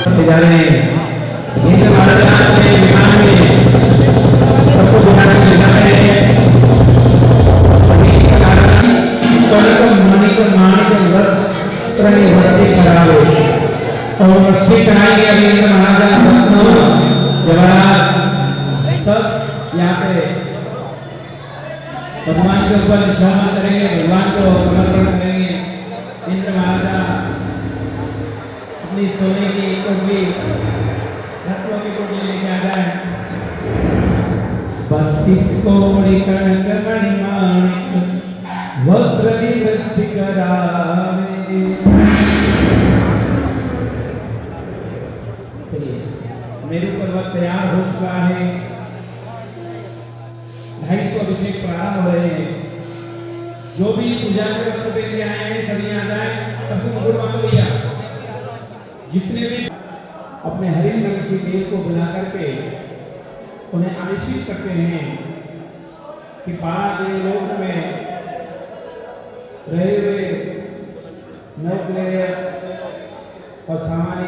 जा रहे हैं इंद्र महाराज के विमान में सबको बिठाने के लिए जा रहे हैं। और वस्ती कराएंगे अभी इंद्र महाराजा जवाहर सब यहाँ पे भगवान के ऊपर श्रवण करेंगे, भगवान को समर्पण करेंगे। इंद्र महाराजा अपनी सोने की कोठी रत्नों की कोठी लेके आ जाए। 32 कोड़ी कणक मणिमाणिक वस्त्र वृष्टि करावे। मेरु पर्वत तैयार हो चुका है। 250 अभिषेक प्रारंभ हो रहे हैं। जो भी पूजा के वस्त्र पे आए हैं सभी आ जाए, सबको मुकुट बांधो भैया। जितने भी अपने हरिण रंग की देव को बुला करके उन्हें आवेशित करते हैं कि पारादेवलोक में रहे हुए नौकले और सामान्य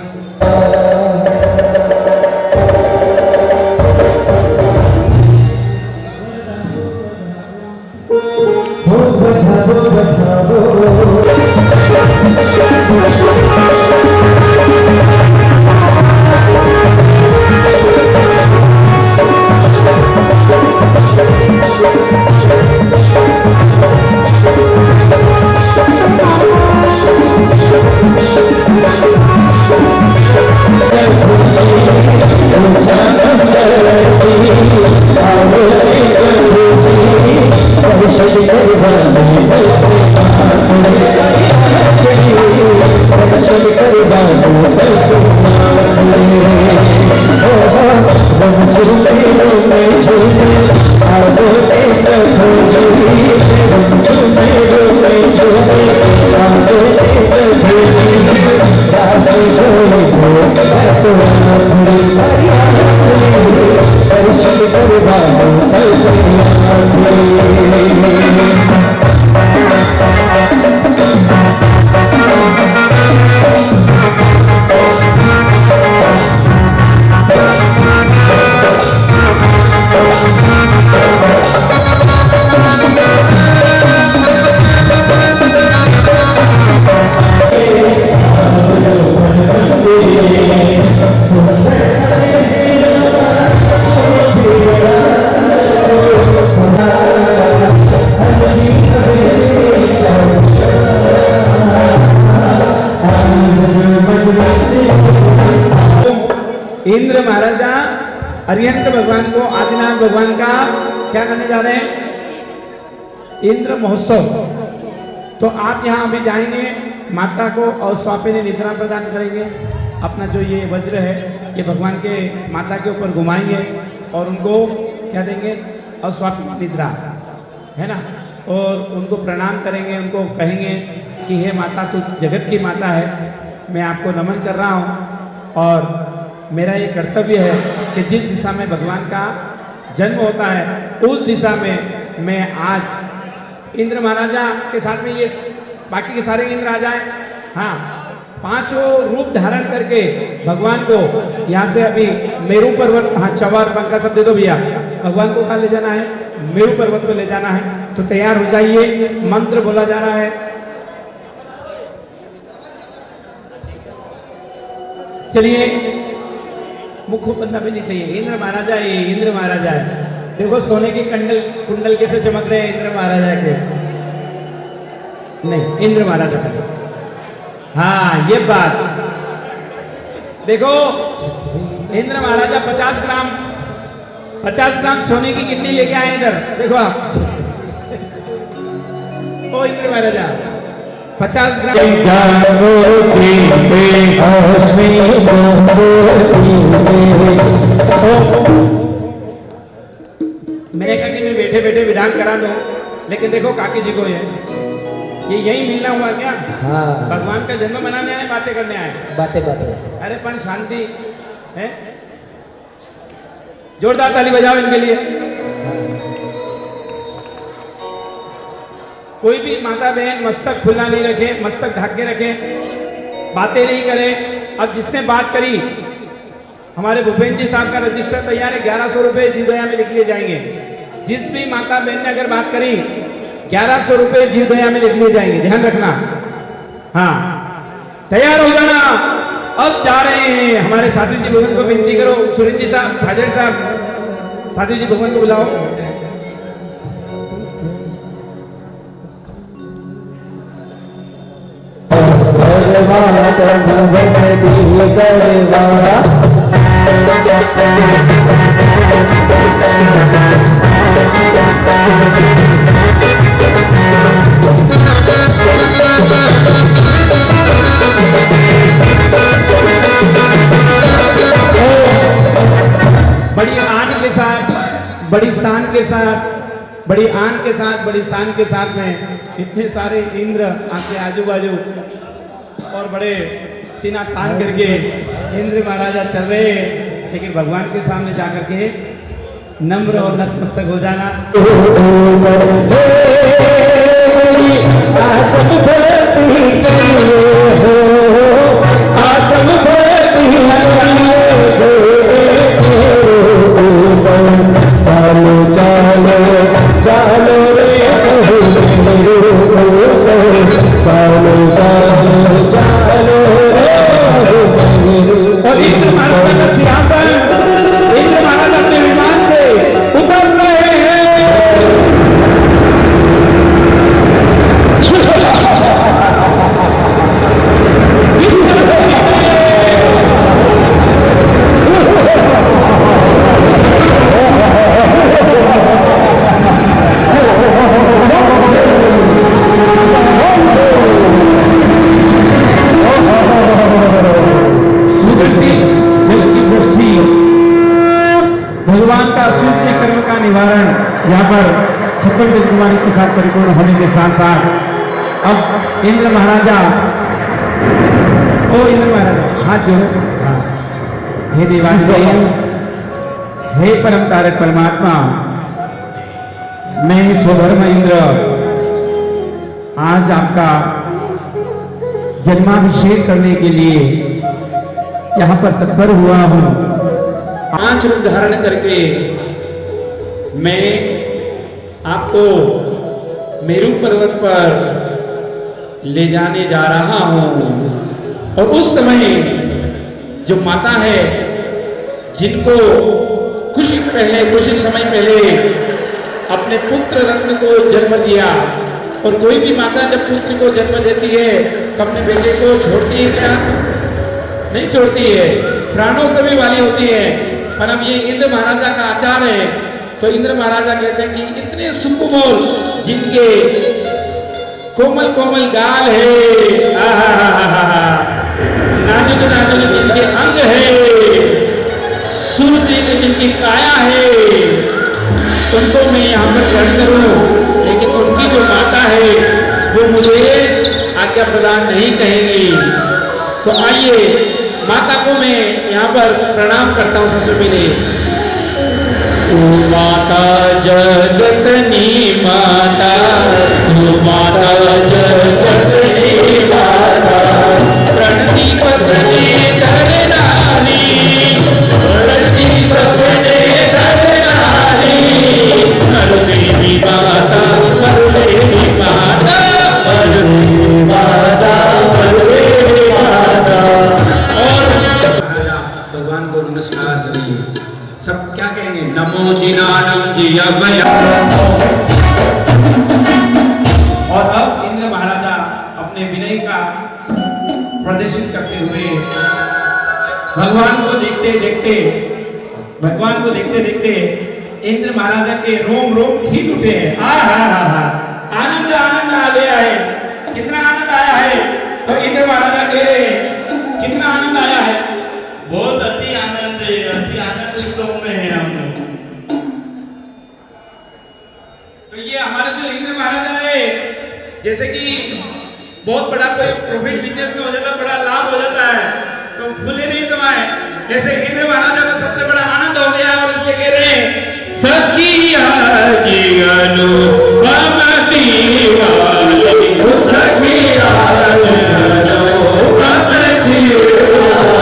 इंद्र महाराजा अरिहंत भगवान को आदिनाथ भगवान का क्या करने जा रहे हैं? इंद्र महोत्सव। तो आप यहाँ अभी जाएंगे, माता को और स्वापिनी निद्रा प्रदान करेंगे। अपना जो ये वज्र है ये भगवान के माता के ऊपर घुमाएंगे और उनको क्या देंगे? और स्वापिनी निद्रा है ना, और उनको प्रणाम करेंगे। उनको कहेंगे कि हे माता, तू जगत की माता है, मैं आपको नमन कर रहा हूँ और मेरा ये कर्तव्य है कि जिस दिशा में भगवान का जन्म होता है उस दिशा में मैं आज इंद्र महाराजा के साथ में ये बाकी के सारे इंद्र आ जाए। हाँ, 5 रूप धारण करके भगवान को यहाँ से अभी मेरू पर्वत, हाँ चवार पंखा सब दे दो भैया। भगवान को कहाँ ले जाना है? मेरू पर्वत को ले जाना है। तो तैयार हो जाइए, मंत्र बोला जा रहा है। चलिए, मुख बंदा भी नहीं चाहिए। इंद्र महाराजा, ये इंद्र महाराजा है। देखो सोने की कुंडल कैसे चमक रहे हैं इंद्र महाराजा के। नहीं, इंद्र महाराजा का। हाँ, ये बात देखो, इंद्र महाराजा 50 ग्राम सोने की गिट्टी लेके आए इधर। देखो आप, ओ इंद्र महाराजा 50 ग्राम। मैंने कहा कि मैं बैठे बैठे विधान करा दूं, लेकिन देखो काकी जी को ये यही मिलना हुआ क्या? हाँ, भगवान का जन्म मनाने आए, बातें करने आए। बातें। अरे पण शांति है। जोरदार ताली बजाओ इनके लिए। कोई भी माता बहन मस्तक खुला नहीं रखे, मस्तक ढक के रखे, बातें नहीं करे। अब जिसने बात करी, हमारे भूपेंद्र जी साहब का रजिस्टर तैयार है, 1100 रुपए जीवदया में लिख लिए जाएंगे। जिस भी माता बहन ने अगर बात करी 1100 रुपए जीवदया में लिख लिए जाएंगे, ध्यान रखना। हाँ, तैयार हो जाना। अब जा रहे हैं हमारे साधु जी भगवान को विनती करो, सुरेंद्र जी साहब, साजन साहब, साधु जी भगवान को बुलाओ। बड़ी आन के साथ, बड़ी शान के साथ, बड़ी आन के साथ, बड़ी शान के साथ में इतने सारे इंद्र आपके आजू बाजू और बड़े सीना तान करके इंद्र महाराजा चल रहे, लेकिन भगवान के सामने जाकर के नम्र और नतमस्तक हो जाना। और इंद्र महाराजा का सिंहासन, इंद्र महाराज अपने विमान से उतर रहे हैं। भगवान का सूर्य कर्म का निवारण यहाँ पर छप्पन कुमारी के साथ परिपूर्ण होने के साथ साथ अब इंद्र महाराजा, ओ इंद्र महाराजा हाथ जोड़ो। हे देवाधिदेव, हे परम तारक परमात्मा, मैं स्वधर्म इंद्र आज आपका जन्माभिषेक करने के लिए यहाँ पर तत्पर हुआ हूँ। 5 रूप धारण करके मैं आपको मेरू पर्वत पर ले जाने जा रहा हूं। और उस समय जो माता है, जिनको कुछ समय पहले अपने पुत्र रत्न को जन्म दिया, और कोई भी माता जब पुत्र को जन्म देती है तो अपने बेटे को छोड़ती है क्या? नहीं छोड़ती है, प्राणों से भी वाली होती है। पर अब ये इंद्र महाराजा का आचार है, तो इंद्र महाराजा कहते हैं कि इतने सुकुमार जिनके कोमल कोमल गाल है, नाजुक नाजुक जिनके अंग है, सूर्य जिनकी काया है, उनको मैं यहाँ पर ग्रहण करूं, लेकिन उनकी जो माता है वो मुझे आज्ञा प्रदान नहीं कहेंगी। तो आइए माता को मैं यहाँ पर प्रणाम करता हूँ। सबसे पहले तू माता जगतनी माता, तू माता जगतनी माता, प्रणति पत्नी धर नारी, प्रणति सपने धर नारी, देवी माता, देवी माता, देवी माता, देवी माता। भगवान को नमस्कार करिए। सब क्या कहेंगे? नमो जिनानम जियवया। और अब इंद्र महाराजा अपने विनय का प्रदर्शन करते हुए भगवान को देखते देखते इंद्र महाराजा के रोम रोम खींच उठे हैं। आनंद आनंद आ गया है। कितना आनंद आया है? तो इंद्र महाराजा कह रहे हैं कितना आनंद आया है? बहुत अति आनंद है, अति आनंद उत्सव में है हम लोग। तो ये हमारे जो इंद्र महाराजा है, जैसे कि बहुत बड़ा कोई प्रॉफिट बिजनेस में हो जाता, बड़ा लाभ हो जाता है, तो फूले नहीं समाये, जैसे इंद्र महाराजा का सबसे बड़ा आनंद हो गया। और इसलिए कह रहे हैं सखिया जी अनुपम दीवानी, सखिया अनुपम दीवानी।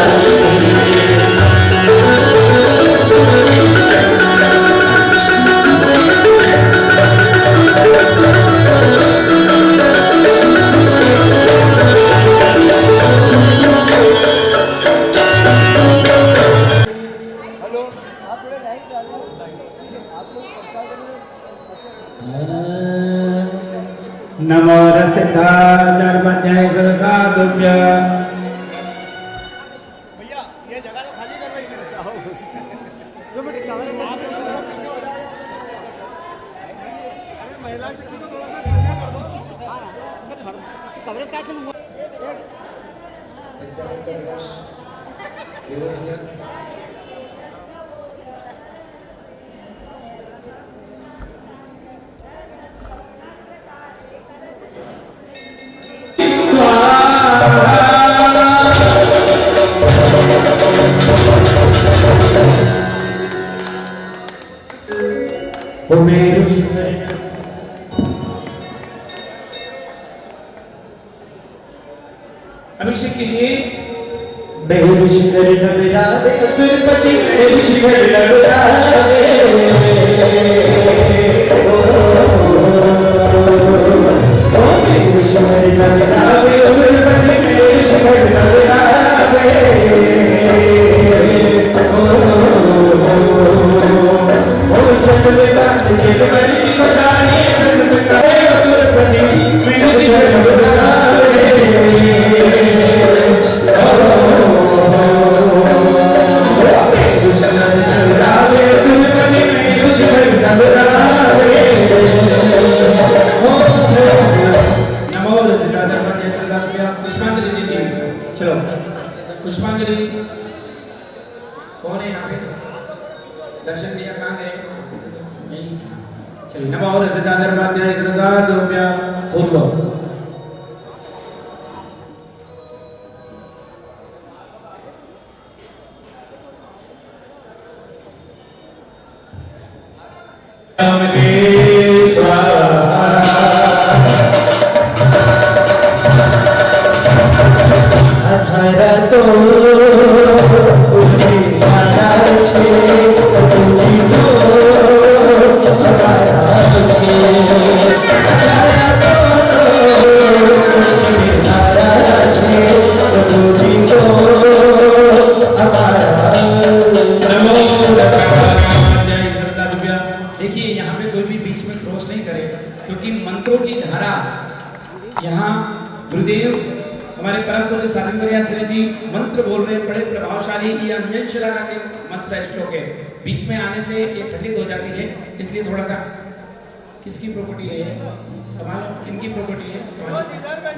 नमो रसिद्धाचार्याय साधुभ्य। भैया ये जगह तो खाली कर भाई मेरे अरे महिला शक्ति को थोड़ा सा पीछे कर दो। कवरेज काय करू अभिषेक कीजिए। बेहद शिखर नवरावे तिरुपति बेहद शिखर नवरावे ओ बेहद शिखर नवरावे तिरुपति बेहद शिखर नवरावे ओ चंद्रकांत जगवती मदानी चंद्रकांत तिरुपति बेहद शिखर नवरावे चलो पुष्पांजलि कौन है यहाँ पे? दर्शन भैया कहाँ गए? नहीं। चलिए नमो रसिदाधर्माध्याय साधुभ्य बोल लो। देखिए यहाँ पे कोई भी बीच में क्रॉस नहीं करे, क्योंकि मंत्रों की धारा यहाँ गुरुदेव हमारे परम पूज्य साधन जी मंत्र बोल रहे हैं, बड़े प्रभावशाली। ये अंजन शिला के मंत्र श्लोक है, बीच में आने से ये खंडित हो जाती है, इसलिए थोड़ा सा किसकी प्रॉपर्टी है ये सवाल, किनकी प्रॉपर्टी है?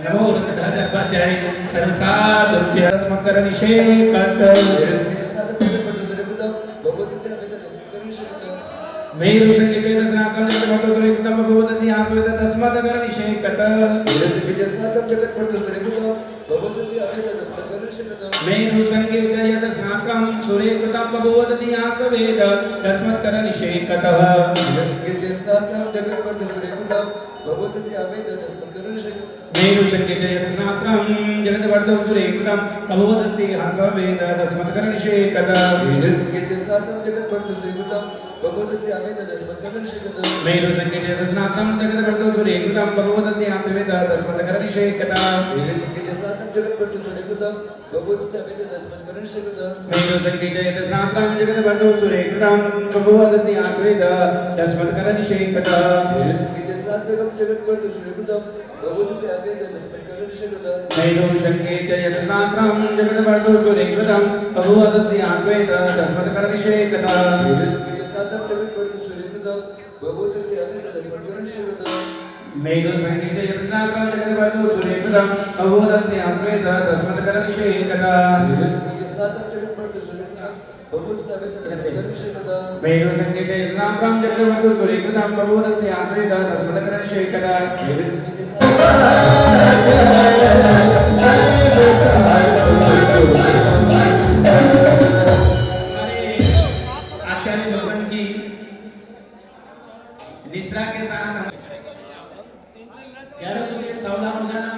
नमो रसिदाचार्याय सर्वसाधुभ्य स्मकर निषेकत मेरु संगीते दसनाकं जगतो एकतम भगवती आस्वेद तस्मात् कर निषेकत मेरु संगीते दसनाकं सूर्यकृतं भगवती आस्वेद तस्मात् कर निषेकत मेरु संगीते दसनाकं जगद्वर्धो सूर्यकृतं भगवती आस्वेद तस्मात् कर निषेकत मेरु संगीते दसनाकं जगद्वर्धो सूर्यकृतं भगवती आस्वेद तस्मात् कर निषेकत मेरु संगीते दसनाकं जगद्वर्धो सूर्यकृतं भगवती आस्वेद तस्मात् कर निषेकत मेरु संगीते दसनाकं जगद्वर्धो सूर्यकृतं भगवती आस्वेद तस्मात् कर निषेकत मेरु संगीते दसनाकं जगद्वर्धो सूर्यकृतं भगवती आस्वेद तस्मात् कर निषेकत मेरु संगीते दसनाकं जगद्वर्धो सूर्यकृतं भगवती आस्वेद तस्मात् कर निषेकत आचार्य भगवान की निश्रा के साथ 1100 के सावधान हो जाना।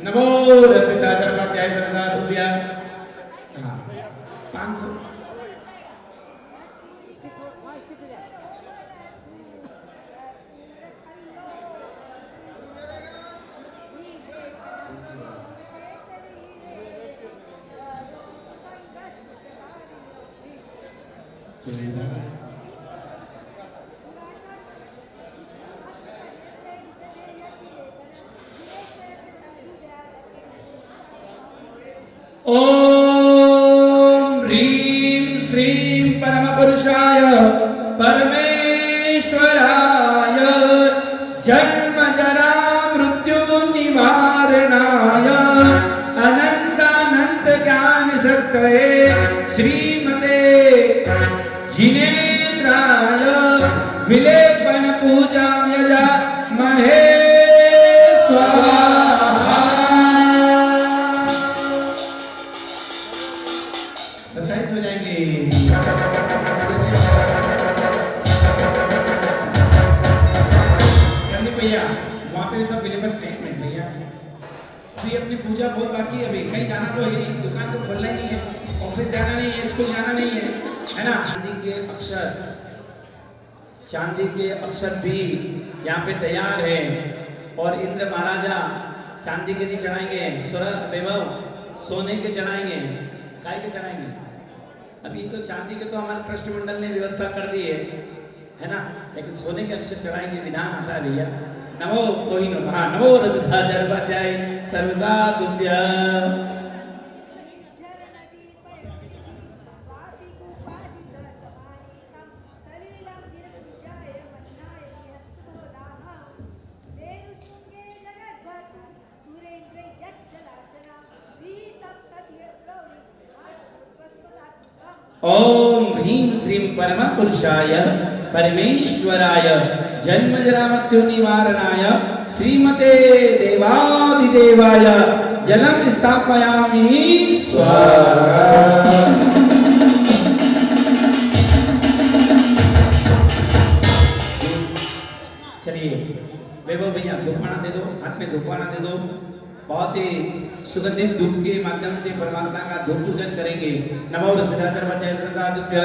नमो रसिदाचार्याय साधुभ्य 500 ओम ह्रीं श्रीं परमपुरुषाय परमेश्वराय जन्म जरा मृत्यु निवारणाय अनंतानंत ज्ञान शक्तये श्रीमते जिनेन्द्राय विलेपन पूजा यजा महे स्वाहा। संतरित हो जाएंगे। भैया वहाँ पे सब विलेपन एक मिनट भैया, अभी अपनी पूजा बहुत बाकी है, अभी कहीं जाना तो है नहीं, दुकान तो खोलना ही नहीं है, ऑफिस जाना नहीं है, स्कूल जाना नहीं है, है ना। चांदी के अक्षर भी यहाँ पे तैयार है और इंद्र महाराजा चांदी के नहीं चढ़ाएंगे, वैभव सोने के चढ़ाएंगे, काय के चढ़ाएंगे। अभी तो चांदी के तो हमारे ट्रस्ट मंडल ने व्यवस्था कर दी है ना, लेकिन सोने के अक्षर चढ़ाएंगे, विधान आता है भैया। नमो कोई नो हाँ नमो रजधाजर्वाध्याय सर्वदा तुभ्य। ओम ह्रीं श्रीं परम पुरुषाय परमेश्वराय जन्म जरा मृत्यु निवारणाय श्रीमते देवादिदेवाय जलम स्थापयामि स्वाहा। चलिए वैभव भैया धूपवाना दे दो, हाथ में धूपवाना दे दो। बहुत ही सुगंधित धूप के माध्यम से परमात्मा का धूप पूजन करेंगे। नमो रसदाधर्मजय सरसादुभ्य।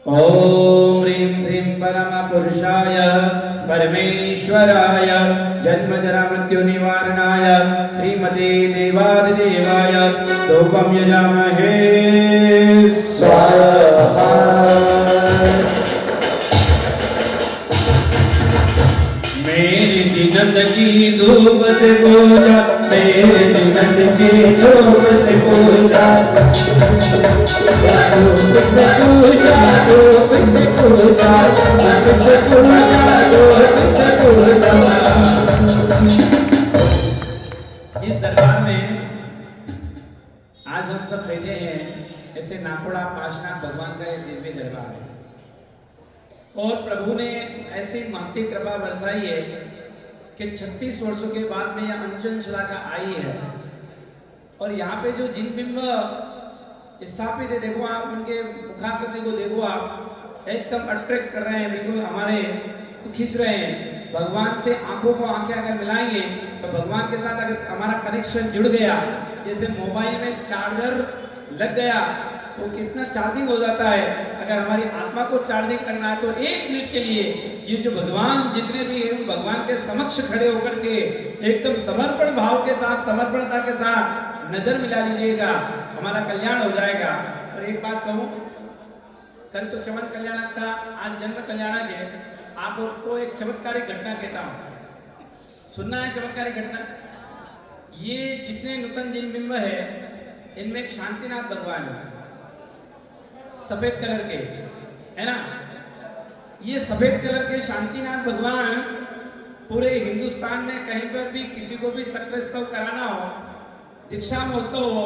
ओम ह्रीं श्रीं परम पुरुषाय परमेश्वराय जन्म जरा मृत्यु निवारणाय श्रीमते देवादिदेवाय धूपं यजामहे स्वाहा। मेरी जिनत की धूप से पूजा, मेरी जिनत की धूप से पूजा, धूप से पूजा, धूप से पूजा, धूप से पूजा, धूप से पूजा। इस दरबार में आज हम सब बैठे हैं, ऐसे नाकोड़ा पाशनाथ भगवान का एक दिव्य दरबार है और प्रभु ने ऐसी महती कृपा बरसाई है कि 36 वर्षों के बाद में यह अंचन शिला आई है और यहाँ पे जो जिन बिंब स्थापित है, देखो आप उनके मुखाकृति को देखो, आप एकदम अट्रैक्ट कर रहे हैं, बिल्कुल हमारे को खींच रहे हैं। भगवान से आंखों को आंखें अगर मिलाएंगे तो भगवान के साथ अगर हमारा कनेक्शन जुड़ गया, जैसे मोबाइल में चार्जर लग गया तो कितना चार्जिंग हो जाता है। अगर हमारी आत्मा को चार्जिंग करना है तो 1 मिनट के लिए ये जो भगवान जितने भी हैं भगवान के समक्ष खड़े होकर के एकदम समर्पण भाव के साथ, समर्पणता के साथ नजर मिला लीजिएगा, हमारा कल्याण हो जाएगा। और एक बात कहूं, कल तो चमन कल्याण था, आज जन्म कल्याण है। आपको एक चमत्कारिक घटना कहता हूं, सुनना है चमत्कारिक घटना। ये जितने नूतन जिन बिंब है इनमें एक शांतिनाथ भगवान है, सफेद कलर के, है ना। ये सफेद कलर के शांतिनाथ भगवान पूरे हिंदुस्तान में कहीं पर भी किसी को भी सक्रियस्तव कराना हो, दीक्षा महोत्सव हो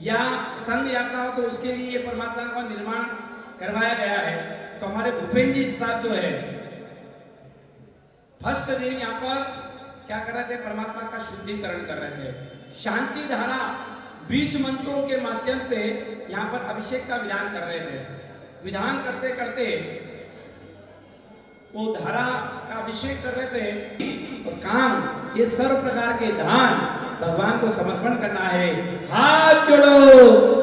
या संघ यात्रा हो तो उसके लिए ये परमात्मा का निर्माण करवाया गया है। तो हमारे भूपेंद्र जी साहब जो है फर्स्ट दिन यहाँ पर क्या कर रहे थे, परमात्मा का शुद्धिकरण कर रहे थे। शांति धारा बीज मंत्रों के माध्यम से यहाँ पर अभिषेक का विधान कर रहे थे। विधान करते करते वो धारा का अभिषेक कर रहे थे और काम ये सर्व प्रकार के दान भगवान को समर्पण करना है। हाथ जोड़ो,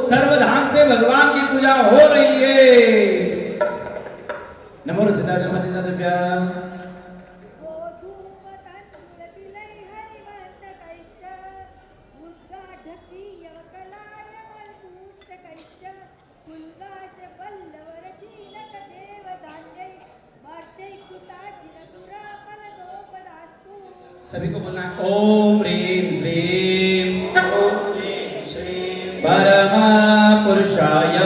सर्वधाम से भगवान की पूजा हो रही है। नमो सिद्धार्थ सदभ्या सभी को बोलना है ओम ह्रीं श्रीं परम पुरुषाय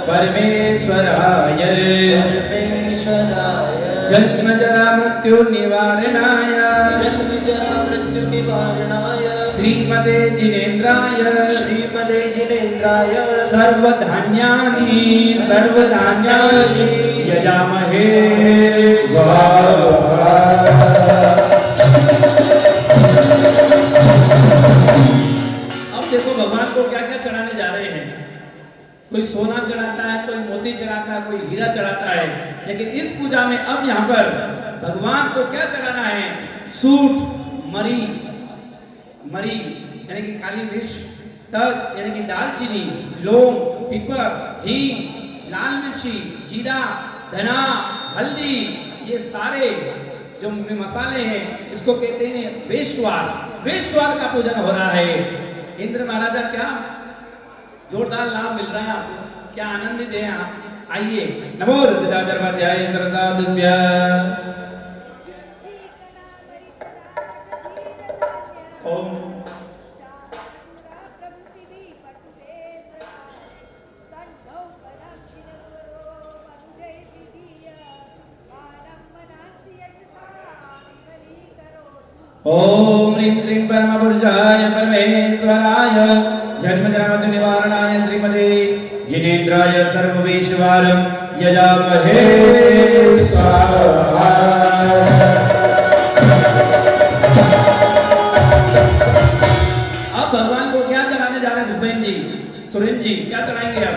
परमेश्वराय जन्म जरा मृत्यु निवारणाय श्रीमते जिनेन्द्राय सर्वधान्यानि यजामहे स्वाहा। अब देखो भगवान को क्या क्या चढ़ाने जा रहे हैं। कोई सोना चढ़ाता है, कोई मोती चढ़ाता है, कोई हीरा चढ़ाता है, लेकिन इस पूजा में अब यहाँ पर भगवान को क्या चढ़ाना है? सूट, मरी यानी कि काली मिर्च, तज यानी कि दालचीनी, लौंग, पीपर, हींग, लाल मिर्ची, जीरा, धना, हल्दी, ये सारे जो मसाले हैं इसको कहते हैं वेश्वार का पूजन हो रहा है। इंद्र महाराजा क्या जोरदार लाभ मिल रहा है आपको, क्या आनंदित है आप। आइए नमो रसिदाधर्माध्याय इंद्रसादुभ्य ओम ओम ह्रीं श्रीं परम पुरुषाय परमेश्वराय जन्म जरा मृत्यु निवारणाय श्रीमते जिनेन्द्राय सर्ववेश्वर यजामहे स्वाहा। अब भगवान को क्या चढ़ाने जा रहे हैं भूपेन जी, सुरेंद्र जी, क्या चढ़ाएंगे अब?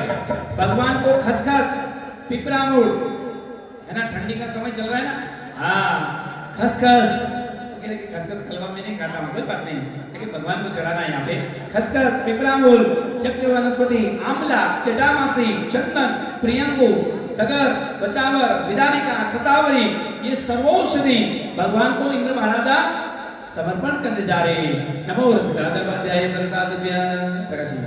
भगवान को खसखस, पिपरामुड़, है ना, ठंडी का समय चल रहा है ना, हाँ खसखस खसखस कलवा में नहीं खाता हूं, कोई बात नहीं, लेकिन भगवान को चढ़ाना है यहाँ पे। खसखस, पिपरामूल, चक्र वनस्पति, आंवला, जटामासी, चंदन, प्रियंगु, तगर, बचावर, विदारिका, सतावरी, ये सर्वौषधि भगवान को इंद्र महाराजा समर्पण करने जा रहे हैं। नमो सिद्धार्थाध्याय सरसादभ्य प्रकाशी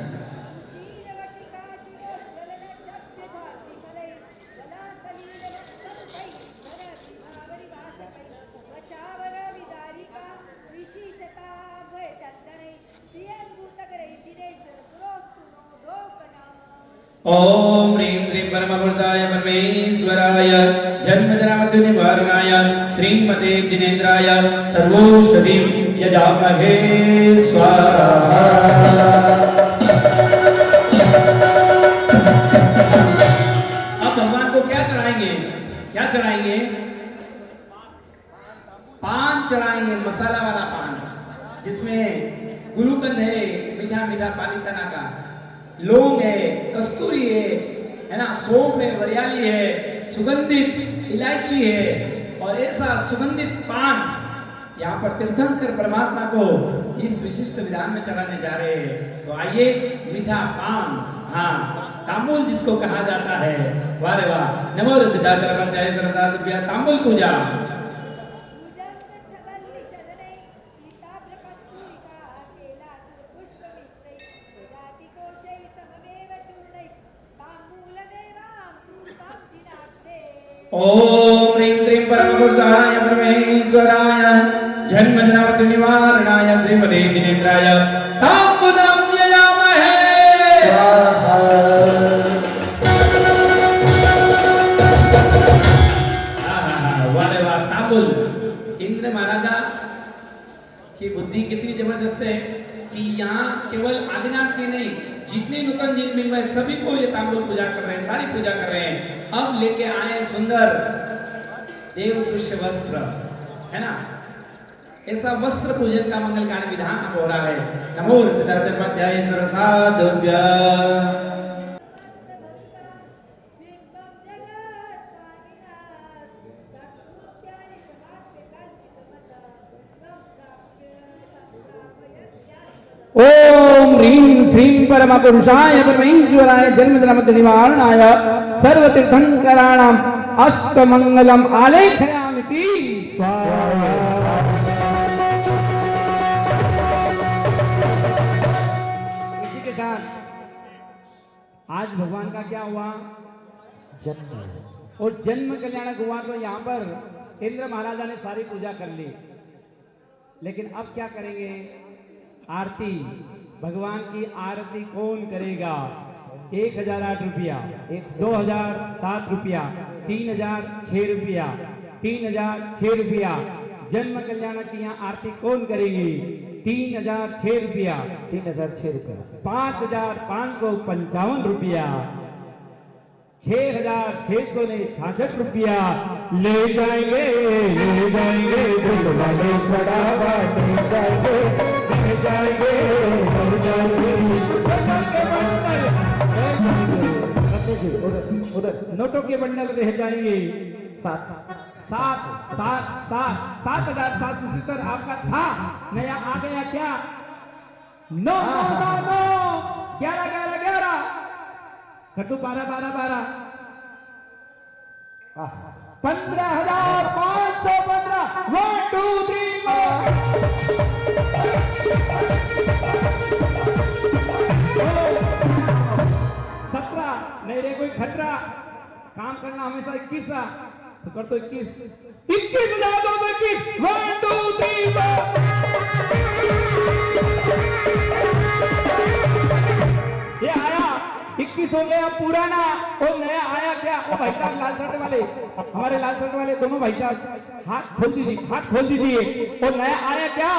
ओम ह्रीं श्रीं परम पुरुषाय परमेश्वराय जन्म जरा मृत्यु निवारणाय श्रीमते जिनेन्द्राय सर्वौषधिं यजामहे स्वाहा। अब भगवान को क्या चढ़ाएंगे? क्या चढ़ाएंगे? पान चढ़ाएंगे, मसाला वाला पान जिसमें गुलूकंद है, मीठा मीठा पानी तना का, लौंग है, कस्तूरी है ना, सौंफ है, वरियाली है, सुगंधित इलायची है और ऐसा सुगंधित पान यहाँ पर तीर्थंकर परमात्मा को इस विशिष्ट विधान में चढ़ाने जा रहे हैं। तो आइए मीठा पान, हाँ तांबुल जिसको कहा जाता है, वाह रे वाह। नमो सिद्धार्थाध्याय सरसादभ्य तांबुल पूजा। ओम ह्रीं श्रीं परम पुरुषाय परमेश्वराय जन्म जरा मृत्यु निवारणाय श्रीमते जिनेन्द्राय तांबूलं यजामहे स्वाहा। वाह वाह, तांबूल। इंद्र महाराजा की बुद्धि कितनी जबरदस्त है कि यहाँ केवल आदिनाथ की नहीं, जितने नूतन जिन मिल रहे सभी को ये तांबूल पूजा कर रहे हैं, सारी पूजा कर रहे हैं। अब लेके आए सुंदर देव दृश्य वस्त्र, है ना, ऐसा वस्त्र पूजन का मंगलकारी विधान अब हो रहा है। नमो सिद्धार्थाध्याय सरसादभ्य श्रीं परम पुरुषाय परमेश्वराय जन्म जन्म निवारणाय सर्वतीर्थंकराणाम अष्टमंगलम आलेखयामि स्वाहा। इसी के साथ आज भगवान का क्या हुआ? जन्म। और जन्म कल्याणक हुआ तो यहाँ पर इंद्र महाराजा ने सारी पूजा कर ली, लेकिन अब क्या करेंगे? आरती, भगवान की आरती कौन करेगा? 1008 रुपया, 2007 रुपया, 3006 रुपया, 3006 रुपया। जन्म कल्याणक की यहाँ आरती कौन करेगी? 3006 रुपया, 3006 रुपया, 5555 रुपया, 6666 रुपया ले जाएंगे, ले जाएंगे, दिल वाले बड़ा बात ले जाएंगे, ले जाएंगे, ले जाएंगे, उधर नोटों के बंडल रह जाएंगे। 7,770 आपका था, नया आ गया क्या? 9 11 कटू 12 15,515 1 2 3 17 नहीं रे कोई खतरा, काम करना हमेशा 21 तो कर तो 21,000 21 1 2 3 ये आया 21 हो गया पुराना और नया आया क्या? वो भाई साहब लाल शर्ट वाले, हमारे लाल शर्ट वाले दोनों भाई साहब हाथ खोल दीजिए, हाथ खोल दीजिए। और नया आया क्या?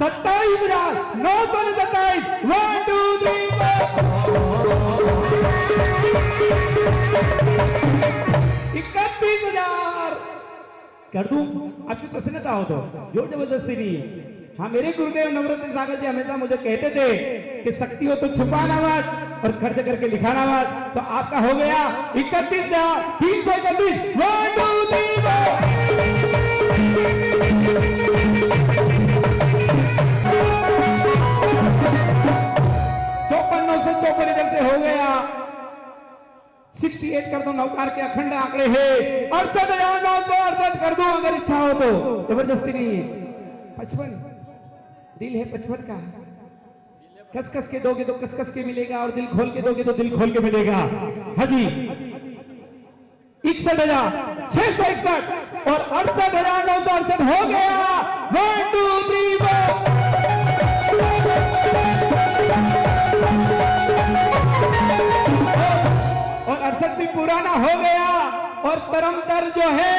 27,927 1 2 3 31,000 कर दूं? आपकी प्रसन्नता हो तो, जोर जबरदस्ती नहीं। हाँ, मेरे गुरुदेव नवरत्न सागर जी हमेशा मुझे कहते थे कि शक्ति हो तो छुपाना मत और खर्च करके लिखाना मत। तो आपका हो गया 31,331 1 2 3 54,954 इधर से हो गया। 68 कर दो, नौकार के अखंड आंकड़े हैं। 68,968 कर दो अगर इच्छा हो तो, जबरदस्ती नहीं है। 55 दिल है 55 का, कस कस के दोगे तो कस कस के मिलेगा और दिल खोल के दोगे तो दिल खोल के मिलेगा। हाँ जी, 61,661 और 68,968 हो गया। 1 2 3 और 68 भी पुराना हो गया और परमतर जो है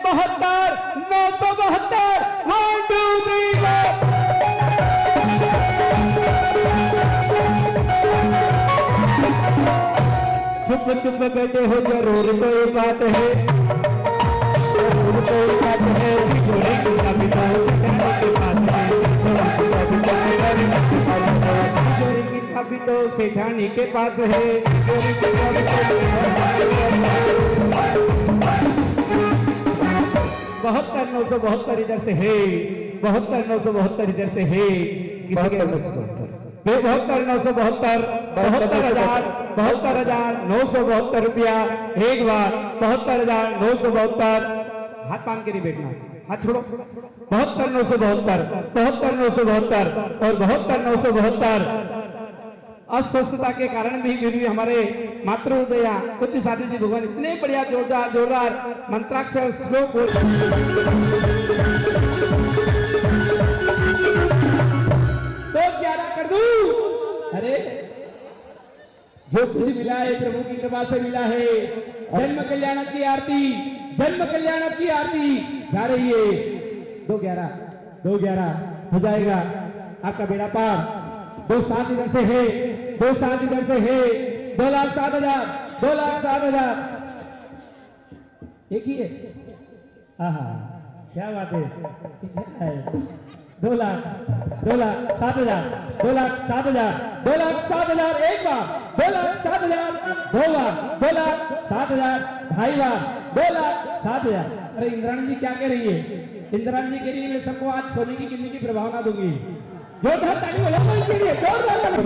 72,972 1 2 3 चुप चुप बैठे हो जरूर कोई बात है, जरूर कोई बात है। जोड़ी की कविता के पास है, जोड़ी की कविता सेठानी के पास है। 72,972 इधर से है, 72,972 इधर से है। 72,972 72,972 रुपया एक बार। 72,972 हाथ पान के नहीं बैठना, हाथ छोड़ो। 72,972 72,972 और 72,972 अस्वस्थता के कारण भी फिर भी हमारे मातृदया कुछ साथी जी भगवान इतने बढ़िया जोरदार मंत्राक्षर श्लोक तो 11 कर दूं। अरे जो कुछ मिला है प्रभु की कृपा से मिला है। जन्म कल्याण की आरती, जन्म कल्याण की आरती जा रही है। 211 हो जाएगा आपका बेड़ा पार। 2,7 इधर से है, 2,7 इधर से है। 2,07,000 2,07,000 एक ही है। आहा क्या बात है। 2,07,000 2,07,000 एक बार। 2,07,000 दो बार। 2,07,000 ढाई बार। 2,07,000। अरे इंद्राणी जी क्या कह रही है? इंद्राणी जी कह रही है मैं सबको आज सोने की कितने की प्रभावना दूंगी। जोरदार ताली बजाओ इसके लिए, जोरदार ताली।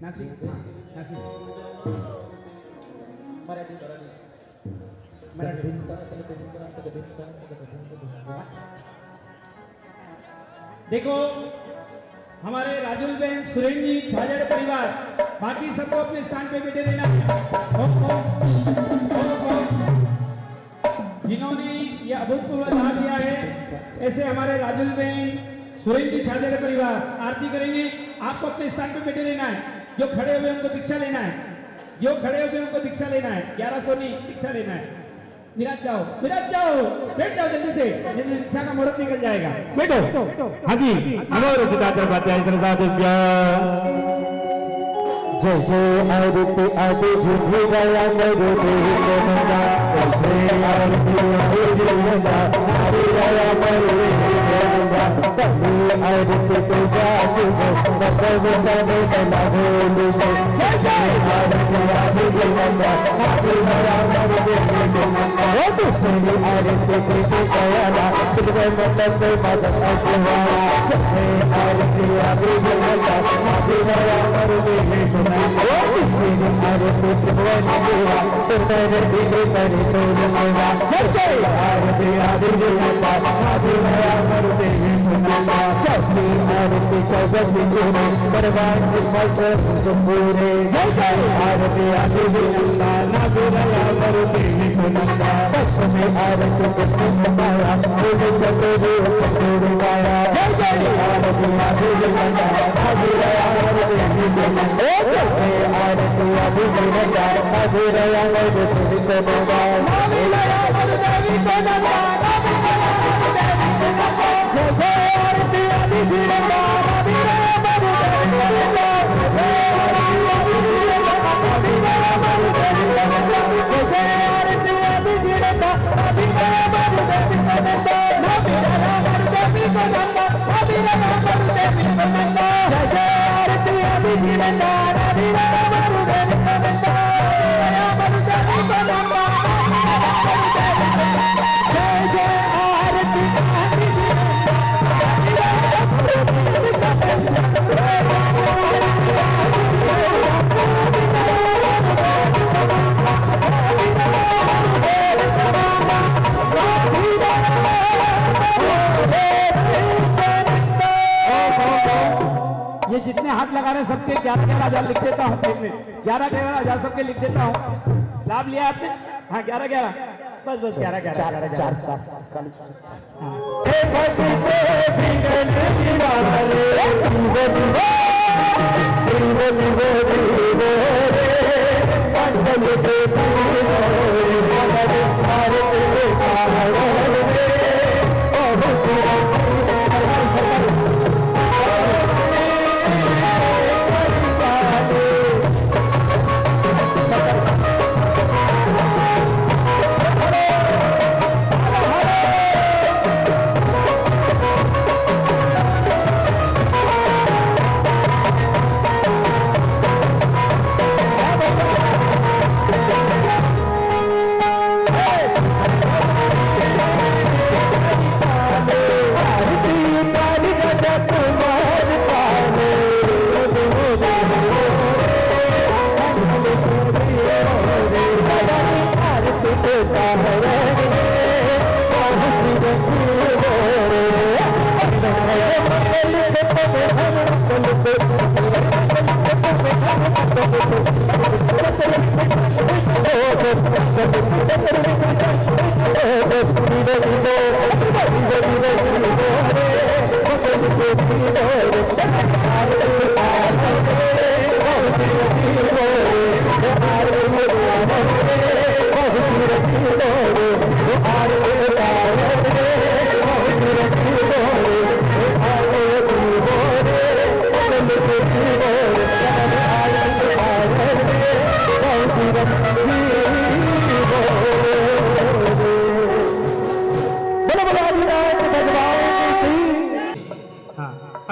नासिक, नासिक, मराठी, देखो हमारे राजुल बहन, सुरेंद्र जी, छाजड़ परिवार, बाकी सबको अपने स्थान पे बैठे रहना है। जिन्होंने ये अभूतपूर्व लाभ दिया है, ऐसे हमारे राजुल बहन, सुरेंद्र जी, छाजड़ परिवार आरती करेंगे। आपको अपने स्थान पे बैठे रहना है। जो खड़े हुए उनको दीक्षा लेना है, जो खड़े हुए उनको दीक्षा लेना है। 1100 नहीं, दीक्षा लेना है। विराज जाओ, विराज जाओ, बैठ जाओ जल्दी से, जल्दी दीक्षा का मुहूर्त निकल जाएगा। बैठो। हाँ जी, अमर सिद्धार्थ जय जय आदित्य आदि झूठी गया करो देव नंदा जय आदित्य आदि नंदा हरि गया करो देव नंदा जय आदित्य पूजा पूजा सर्व जाने बना बोलो जय जय आदित्य आदि नंदा हरि गया करो देव नंदा जय आदित्य कृति गया तुझे मतलब से मदद अजवा जय आदित्य आदि नंदा हरि गया करो देव नंदा आरती त्रिभुवन देवा सुंदर दिव्य करे सोल मेवा जय आरती आदि देवता आदि मया मरुते सुनंदा शक्ति आरती चौबती चूरे परवान सिमल सुंदूरे जय आरती आदि देवता नागुरया मरुते सुनंदा पश्चिमे आरती पुष्प माया फूल चतुरे चतुरे गाया जय आरती आदि देवता आदि मया मरुते सुनंदा आरती आदि देवता आदि रया मरुते सुनंदा नामी रया मरुते सुनंदा नामी रया मरुते सुनंदा जय आरती आदि देवता आदि रया मरुते सुनंदा जय आरती आदि देवता आदि रया मरुते सुनंदा जय आरती आदि देवता आदि रया मरुते सुनंदा नामी रया मरुते सुनंदा आदि रया मरुते सुनंदा जय आरती आदि देवता आदि रया मरुते सुनंदा रया मरुते सुनंदा जय जय आरती आदि ये जितने हाथ लगा रहे हैं सबके 11,000 लिख देता हूँ, 11,000 सबके लिख देता हूँ। लाभ लिया आपने? हाँ 11,000 बस 11,000 I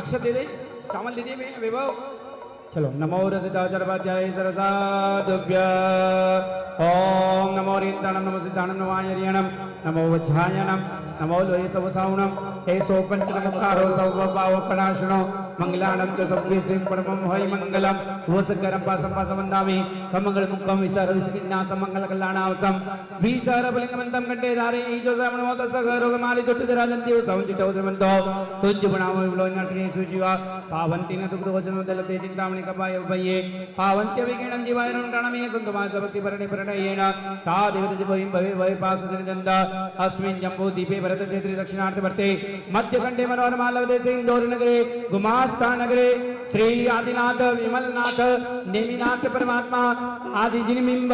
अक्षर दे दे, चावल दे दे वैभव। चलो नमो रसिदाचरवाद्याय सरसादभ्य ओम नमो रीताणम नमो सिद्धाणम नमो आयर्यणम नमो वज्रायणम नमो लोये सवसावणम एसो पंचनमस्कारो सर्वभावपनाशनो मंगलानं च सब्बे श्रीं परमं हरि मंगलम वसकरं पासं वन्दामि समंगल मुखं विसर विस्किन्नासं मंगल कल्याणावतम विसर बलिंगमंतम कंठे धारे ईजो समनो तसगरो मारि दुट्टराजंति सौंजितो समंतो तुझ बनावो विलोन नटने सुजीवा पावंति न दुग्ध वचन दलते चिंतामणि कपाय भये पावंत्य विकीणं जीवायनं रणमे संतमा सवति परणे प्रणयेन ता देवति भविं भवे भवे पास जनजंदा अस्मिन् जम्बू दीपे भरत क्षेत्रे दक्षिणार्थे वर्ते मध्यकंठे मनोरमा लवदेशे इंदौर नगरे गुमास्ता नगरे श्री आदिनाथ विमलनाथ नेमिनाथ परमात्मा आदि जिनबिंब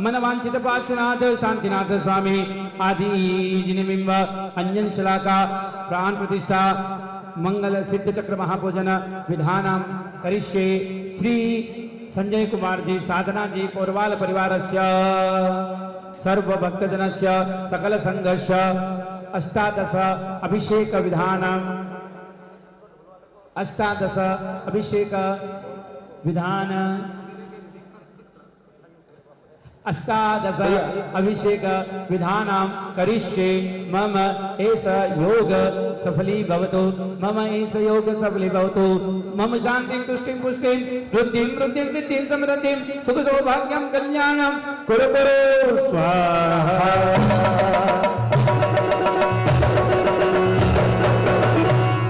मनवांचित पार्श्वनाथ शांतिनाथ स्वामी आदि जिनबिंब अंजन शलाका प्राण प्रतिष्ठा मंगल सिद्ध चक्र महापूजन विधानम करिष्ये श्री संजय कुमार जी साधना जी पौरवाल परिवारस्य सर्व भक्तजनस्य सकल संघर्ष अष्टादश अभिषेक विधानम अष्टादश अभिषेक विधान अष्टादश अभिषेक विधानां करिष्ये मम एष योग सफली भवतु मम एष योग सफली भवतु मम शांतिं तुष्टिं पुष्टिं वृद्धिं वृद्धिं सिद्धिं समृद्धिं सुख सौभाग्यं कल्याणं कुरु कुरु स्वाहा।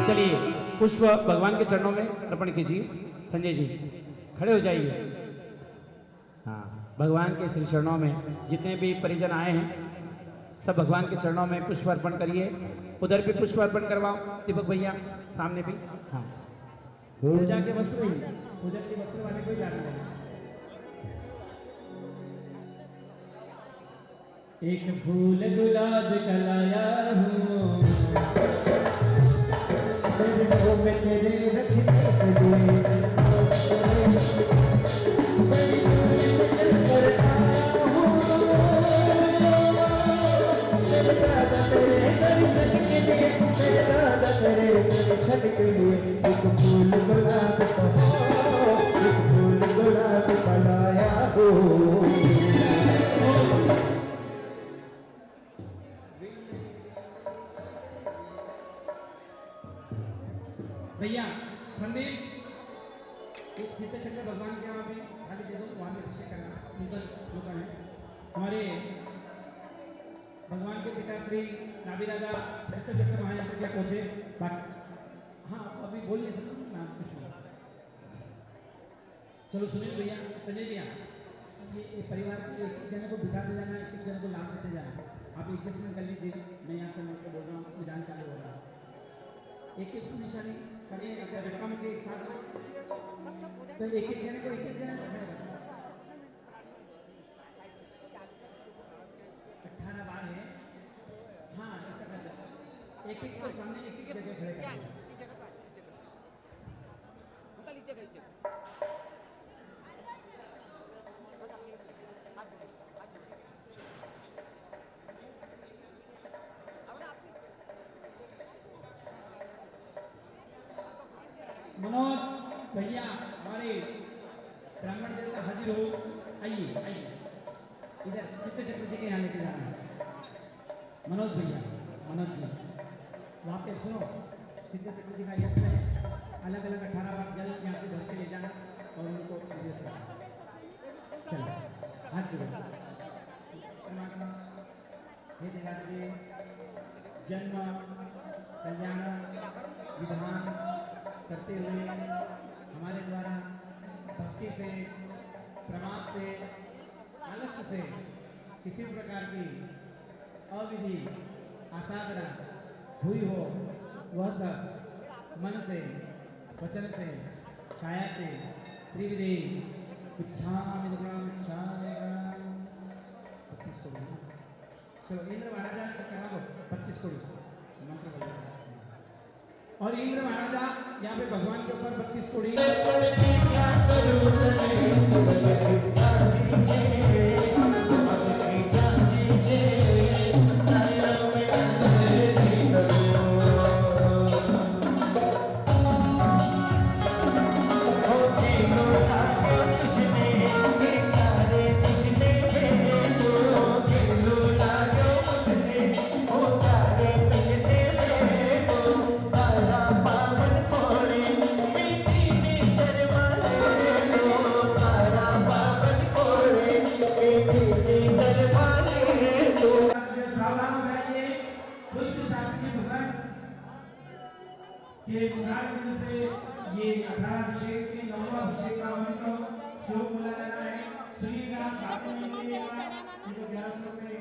चलिए पुष्प भगवान के चरणों में अर्पण कीजिए। संजय जी खड़े हो जाइए। हाँ, भगवान के श्री चरणों में जितने भी परिजन आए हैं सब भगवान के चरणों में पुष्प अर्पण करिए। उधर भी पुष्प अर्पण करवाओ दीपक भैया, सामने भी। हाँ, पूजा के वस्त्र ही, पूजा के वस्त्र वाले कोई जाना नहीं। एक फूल गुलाब का लाया हूँ मैं तेरे रखने के लिए एक फूल गुलाब का लाया हूँ। भैया संदीप सीते चक्र भगवान के यहाँ भी खाली दे दो, वहाँ में अभिषेक करना नूतन लोग हैं हमारे भगवान के पिता श्री नाभि राजा सीते चक्र महायंत्र के पहुंचे। हाँ अभी बोलिए सब नाम कृष्ण। चलो सुनिए भैया, संजय भैया ये परिवार के एक जने को बिठाते जाना, एक जने को लाभ देते जाना। आप एक एडजस्टमेंट कर लीजिए। मैं यहाँ से बोल रहा हूँ, विधान चालू हो रहा है। एक एक निशानी करिएगा क्या रकम के एक साथ, तो एक एक जने को 18 बार है। हाँ ऐसा कर दो, एक एक को सामने एक एक जगह खड़े कर मनोज भैया हमारे ब्राह्मण देवता हाजिर हो, आइए आइए इधर सीते चक्र जी के यहाँ लेके जाना है। मनोज भैया, मनोज जी वहाँ पे सुनो, सीते चक्र जी का यज्ञ है, अलग अलग 18 बार जल यहाँ से भर के ले जाना और उनको चलो हाथ जोड़ो। परमात्मा हे देवादी जन्म कल्याण विधान करते हुए हमारे द्वारा भक्ति से, प्रमाद से, आलस्य से किसी प्रकार की अविधि आसादरा हुई हो, वह सब मन से, वचन से, काया से त्रिविधि चलो इंद्र महाराजा से करा दो 25 कोड़ी मंत्र बोलो। और इंद्र महाराजा यहाँ पे भगवान के ऊपर 32 कोड़ी के मुखारबिंद से ये 18 अभिषेक के 9वां अभिषेक का मंत्र श्लोक बोला जा रहा है। श्री राम समान चढ़ाना ना। 1100 में